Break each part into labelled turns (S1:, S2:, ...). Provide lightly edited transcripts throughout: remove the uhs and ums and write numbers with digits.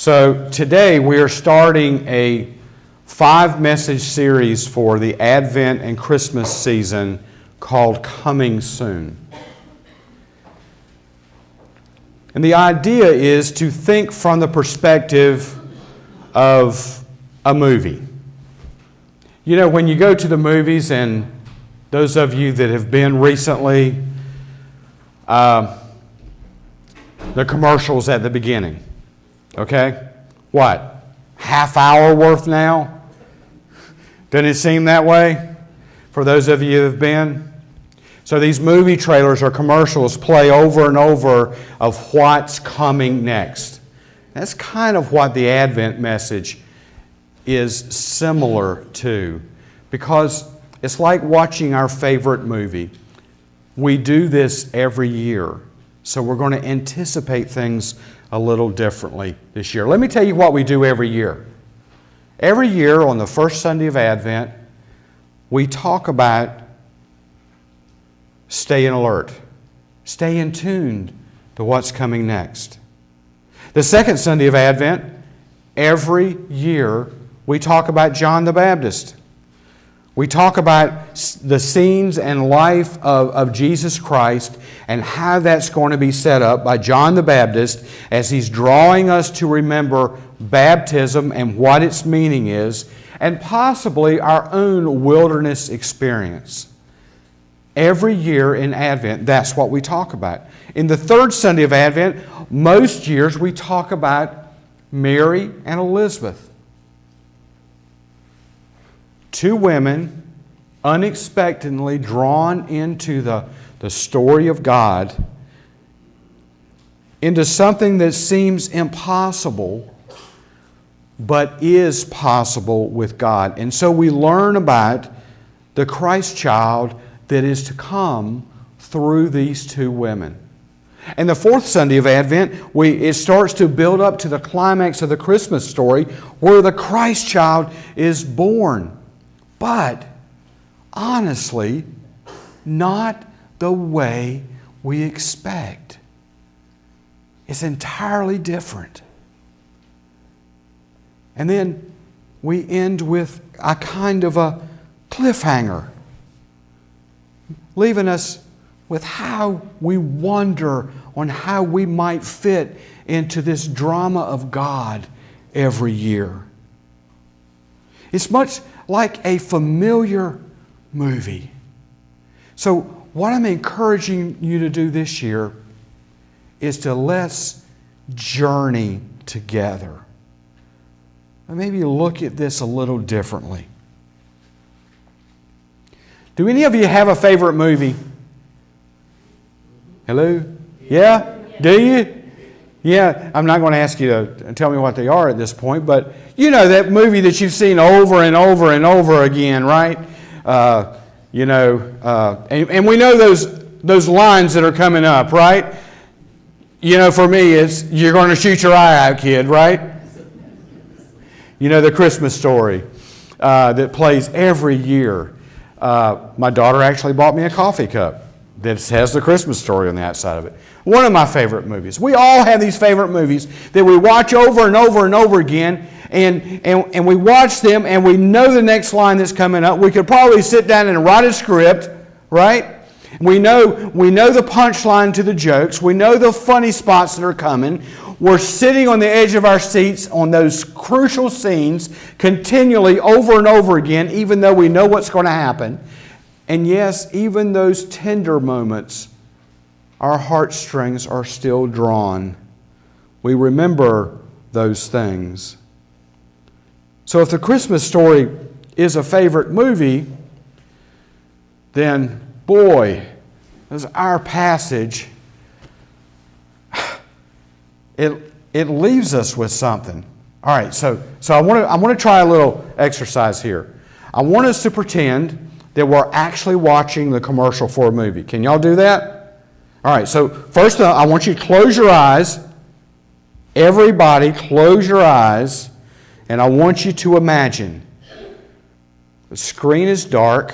S1: So today we are starting a 5-message series for the Advent and Christmas season called Coming Soon. And the idea is to think from the perspective of a movie. You know, when you go to the movies, and those of you that have been recently, the commercials at the beginning. Okay? What? Half hour worth now? Doesn't it seem that way for those of you who have been? So these movie trailers or commercials play over and over of what's coming next. That's kind of what the Advent message is similar to, because it's like watching our favorite movie. We do this every year, so we're going to anticipate things a little differently this year. Let me tell you what we do every year. Every year on the first Sunday of Advent, we talk about staying alert, staying tuned to what's coming next. The second Sunday of Advent, every year, we talk about John the Baptist. We talk about the scenes and life of Jesus Christ and how that's going to be set up by John the Baptist as he's drawing us to remember baptism and what its meaning is, and possibly our own wilderness experience. Every year in Advent, that's what we talk about. In the third Sunday of Advent, most years we talk about Mary and Elizabeth. Two women unexpectedly drawn into the story of God, into something that seems impossible, but is possible with God. And so we learn about the Christ child that is to come through these two women. And the fourth Sunday of Advent, it starts to build up to the climax of the Christmas story where the Christ child is born. But, honestly, not the way we expect. It's entirely different. And then we end with a kind of a cliffhanger, leaving us with how we wonder on how we might fit into this drama of God every year. It's much like a familiar movie. So what I'm encouraging you to do this year is to let's journey together. And maybe look at this a little differently. Do any of you have a favorite movie? Hello? Yeah? Do you? Yeah, I'm not going to ask you to tell me what they are at this point, but you know that movie that you've seen over and over and over again, right? And we know those lines that are coming up, right? You know, for me, it's, you're going to shoot your eye out, kid, right? You know, the Christmas Story that plays every year. My daughter actually bought me a coffee cup that has the Christmas Story on the outside of it. One of my favorite movies. We all have these favorite movies that we watch over and over and over again, and we watch them and we know the next line that's coming up. We could probably sit down and write a script, right? We know the punchline to the jokes. We know the funny spots that are coming. We're sitting on the edge of our seats on those crucial scenes continually over and over again, even though we know what's going to happen. And yes, even those tender moments, our heartstrings are still drawn. We remember those things. So if the Christmas Story is a favorite movie, then boy, as our passage, it leaves us with something. All right, so I want to try a little exercise here. I want us to pretend that we're actually watching the commercial for a movie. Can y'all do that? All right, so first I want you to close your eyes. Everybody close your eyes, and I want you to imagine the screen is dark,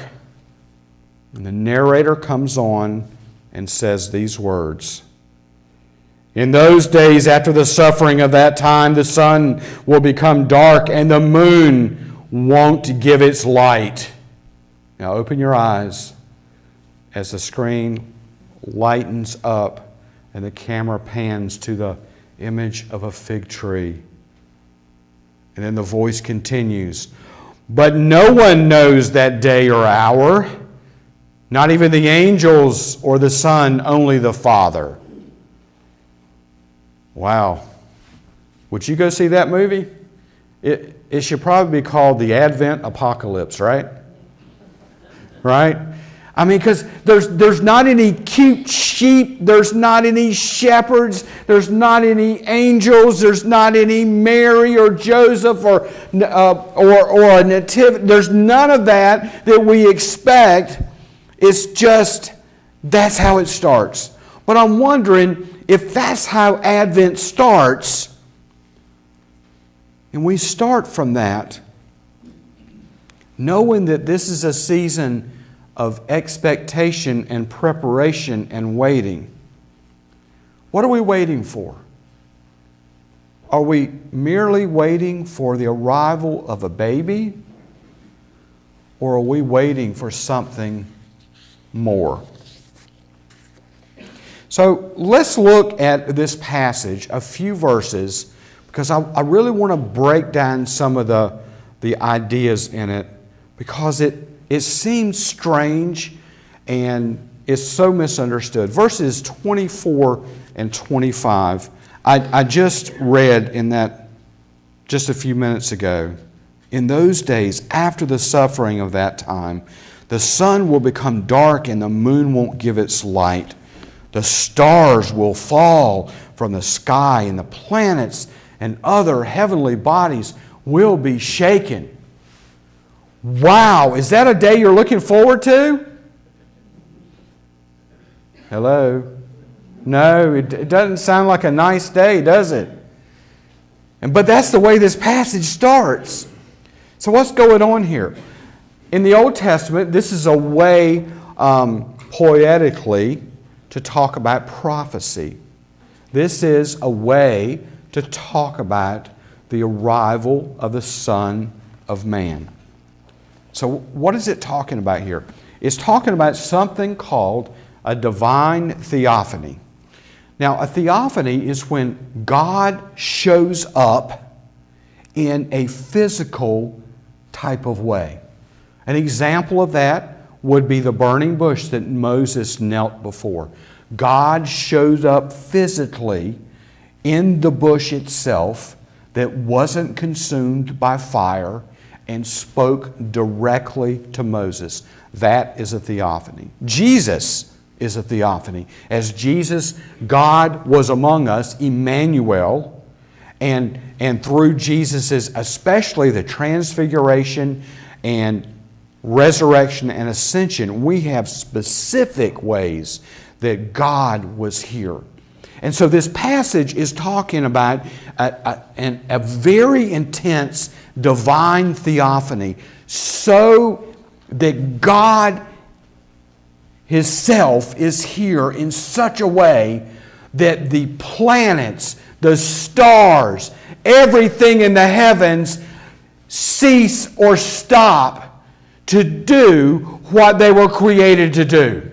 S1: and the narrator comes on and says these words. In those days after the suffering of that time, the sun will become dark and the moon won't give its light. Now open your eyes as the screen lightens up and the camera pans to the image of a fig tree. And then the voice continues, but no one knows that day or hour, not even the angels or the Son, only the Father. Wow. Would you go see that movie? It should probably be called The Advent Apocalypse, right? Right? I mean, because there's not any cute sheep, there's not any shepherds, there's not any angels, there's not any Mary or Joseph or a nativity. There's none of that we expect. It's just, that's how it starts. But I'm wondering if that's how Advent starts, and we start from that, knowing that this is a season of expectation and preparation and waiting. What are we waiting for? Are we merely waiting for the arrival of a baby? Or are we waiting for something more? So let's look at this passage, a few verses, because I really want to break down some of the ideas in it, because it seems strange and is so misunderstood. Verses 24 and 25, I just read in that just a few minutes ago. In those days, after the suffering of that time, the sun will become dark and the moon won't give its light. The stars will fall from the sky and the planets and other heavenly bodies will be shaken. Wow, is that a day you're looking forward to? Hello? No, it doesn't sound like a nice day, does it? But that's the way this passage starts. So what's going on here? In the Old Testament, this is a way poetically to talk about prophecy. This is a way to talk about the arrival of the Son of Man. So what is it talking about here? It's talking about something called a divine theophany. Now, a theophany is when God shows up in a physical type of way. An example of that would be the burning bush that Moses knelt before. God showed up physically in the bush itself that wasn't consumed by fire and spoke directly to Moses. That is a theophany. Jesus is a theophany. As Jesus, God was among us, Emmanuel, and through Jesus' especially the transfiguration and resurrection and ascension, we have specific ways that God was here. And so this passage is talking about a very intense divine theophany, so that God Himself is here in such a way that the planets, the stars, everything in the heavens cease or stop to do what they were created to do.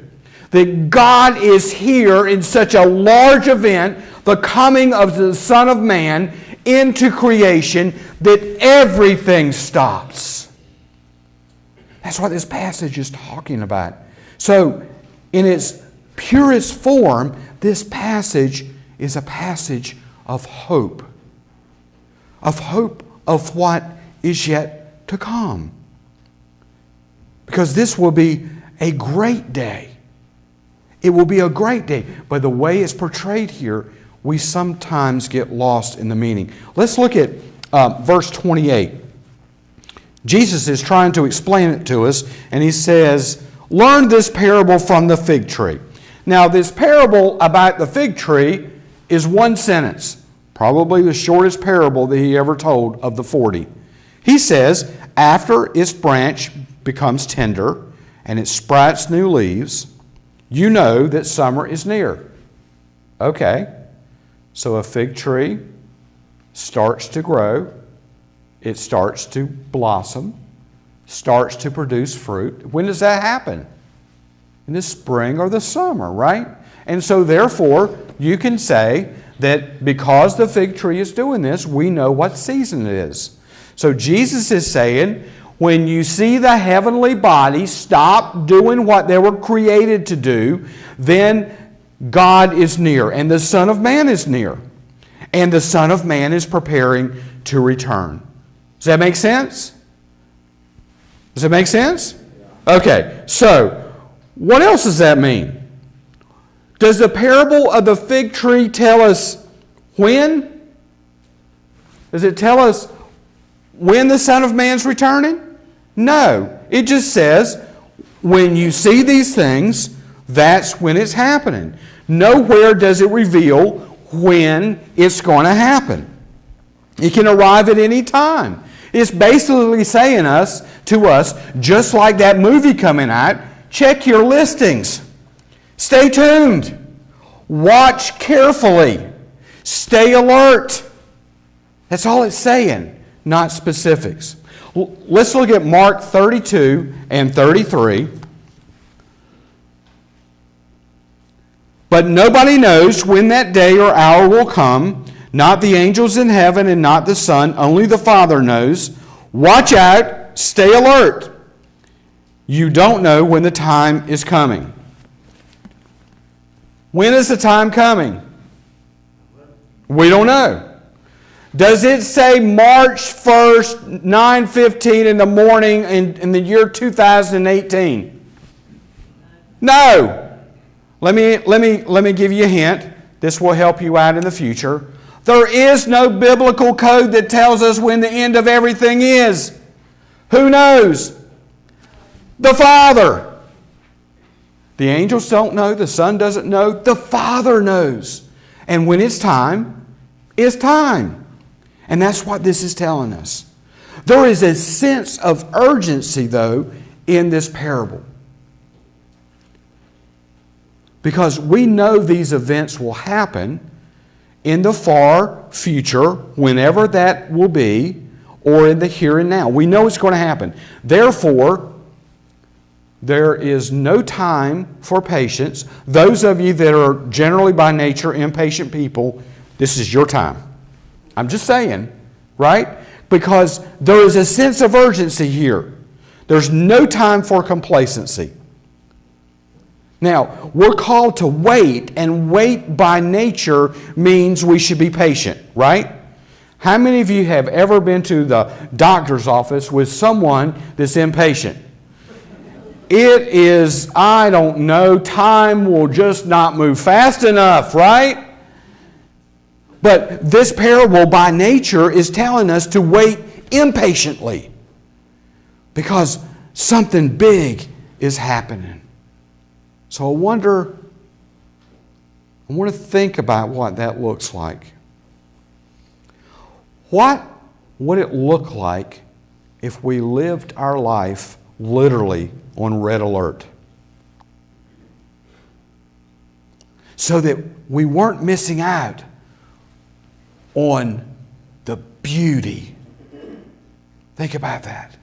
S1: That God is here in such a large event, the coming of the Son of Man into creation, that everything stops. That's what this passage is talking about. So, in its purest form, this passage is a passage of hope. Of hope of what is yet to come. Because this will be a great day. It will be a great day. But the way it's portrayed here, we sometimes get lost in the meaning. Let's look at verse 28. Jesus is trying to explain it to us, and He says, learn this parable from the fig tree. Now, this parable about the fig tree is one sentence, probably the shortest parable that He ever told of the 40. He says, after its branch becomes tender and it sprouts new leaves, you know that summer is near. Okay. So a fig tree starts to grow, it starts to blossom, starts to produce fruit. When does that happen? In the spring or the summer, right? And so therefore, you can say that because the fig tree is doing this, we know what season it is. So Jesus is saying, when you see the heavenly bodies stop doing what they were created to do, then God is near, and the Son of Man is near. And the Son of Man is preparing to return. Does that make sense? Does it make sense? Okay, so what else does that mean? Does the parable of the fig tree tell us when? Does it tell us when the Son of Man's returning? No. It just says, when you see these things, that's when it's happening. Nowhere does it reveal when it's going to happen. It can arrive at any time. It's basically saying to us, just like that movie coming out, check your listings. Stay tuned. Watch carefully. Stay alert. That's all it's saying, not specifics. Let's look at Mark 32 and 33. But nobody knows when that day or hour will come, not the angels in heaven and not the Son, only the Father knows. Watch out, stay alert. You don't know when the time is coming. When is the time coming? We don't know. Does it say March 1st, 9:15 in the morning in the year 2018? No. Let me give you a hint. This will help you out in the future. There is no biblical code that tells us when the end of everything is. Who knows? The Father. The angels don't know. The Son doesn't know. The Father knows. And when it's time, it's time. And that's what this is telling us. There is a sense of urgency, though, in this parable. Because we know these events will happen in the far future, whenever that will be, or in the here and now. We know it's going to happen. Therefore, there is no time for patience. Those of you that are generally by nature impatient people, this is your time. I'm just saying, right? Because there is a sense of urgency here. There's no time for complacency. Now, we're called to wait, and wait by nature means we should be patient, right? How many of you have ever been to the doctor's office with someone that's impatient? It is, I don't know, time will just not move fast enough, right? But this parable by nature is telling us to wait impatiently because something big is happening. So I want to think about what that looks like. What would it look like if we lived our life literally on red alert? So that we weren't missing out on the beauty. Think about that.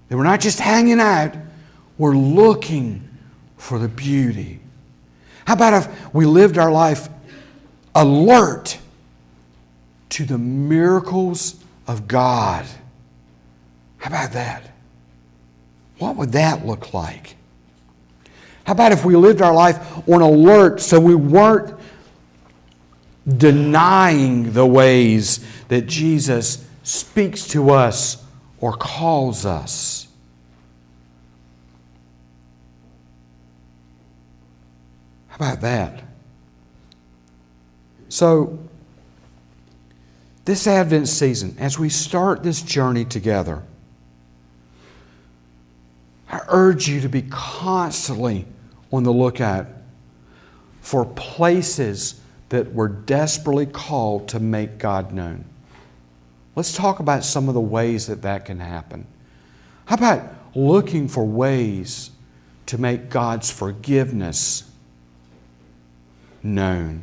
S1: That we're not just hanging out, we're looking for the beauty. How about if we lived our life alert to the miracles of God? How about that? What would that look like? How about if we lived our life on alert so we weren't denying the ways that Jesus speaks to us or calls us? How about that? So, this Advent season, as we start this journey together, I urge you to be constantly on the lookout for places that we're desperately called to make God known. Let's talk about some of the ways that that can happen. How about looking for ways to make God's forgiveness known?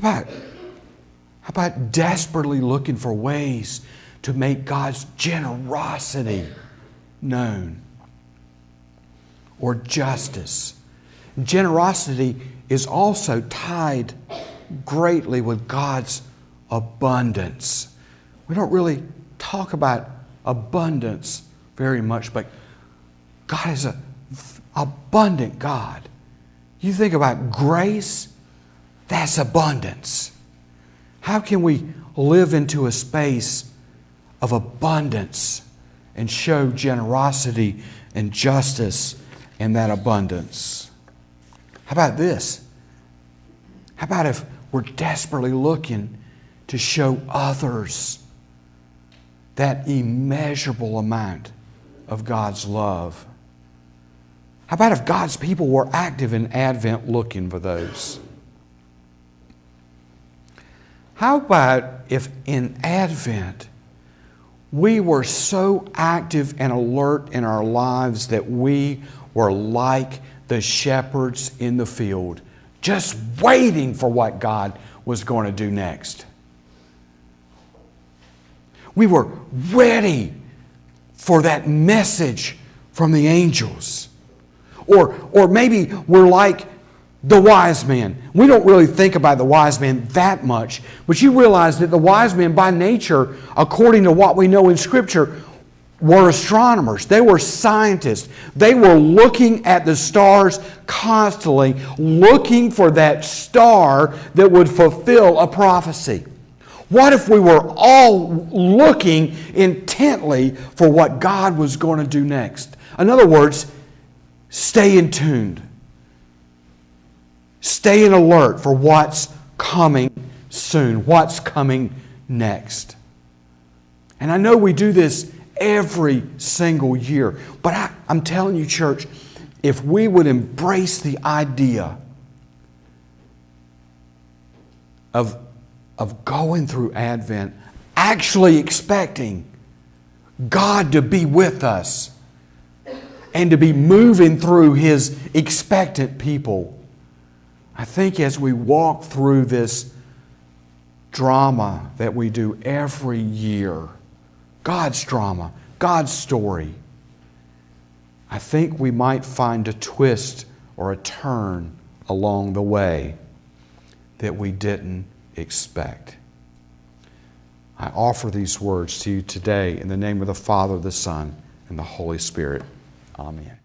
S1: How about desperately looking for ways to make God's generosity known? Or justice. Generosity is also tied greatly with God's abundance. We don't really talk about abundance very much, but God is an abundant God. You think about grace, that's abundance. How can we live into a space of abundance and show generosity and justice in that abundance? How about this? How about if we're desperately looking to show others that immeasurable amount of God's love? How about if God's people were active in Advent looking for those? How about if in Advent we were so active and alert in our lives that we were like the shepherds in the field, just waiting for what God was going to do next? We were ready for that message from the angels. Or maybe we're like the wise men. We don't really think about the wise men that much, but you realize that the wise men by nature, according to what we know in Scripture, were astronomers. They were scientists. They were looking at the stars constantly, looking for that star that would fulfill a prophecy. What if we were all looking intently for what God was going to do next? In other words, stay in tune. Stay in alert for what's coming soon, what's coming next. And I know we do this every single year, but I'm telling you, church, if we would embrace the idea of going through Advent, actually expecting God to be with us and to be moving through His expectant people, I think as we walk through this drama that we do every year, God's drama, God's story, I think we might find a twist or a turn along the way that we didn't expect. I offer these words to you today in the name of the Father, the Son, and the Holy Spirit. Amen.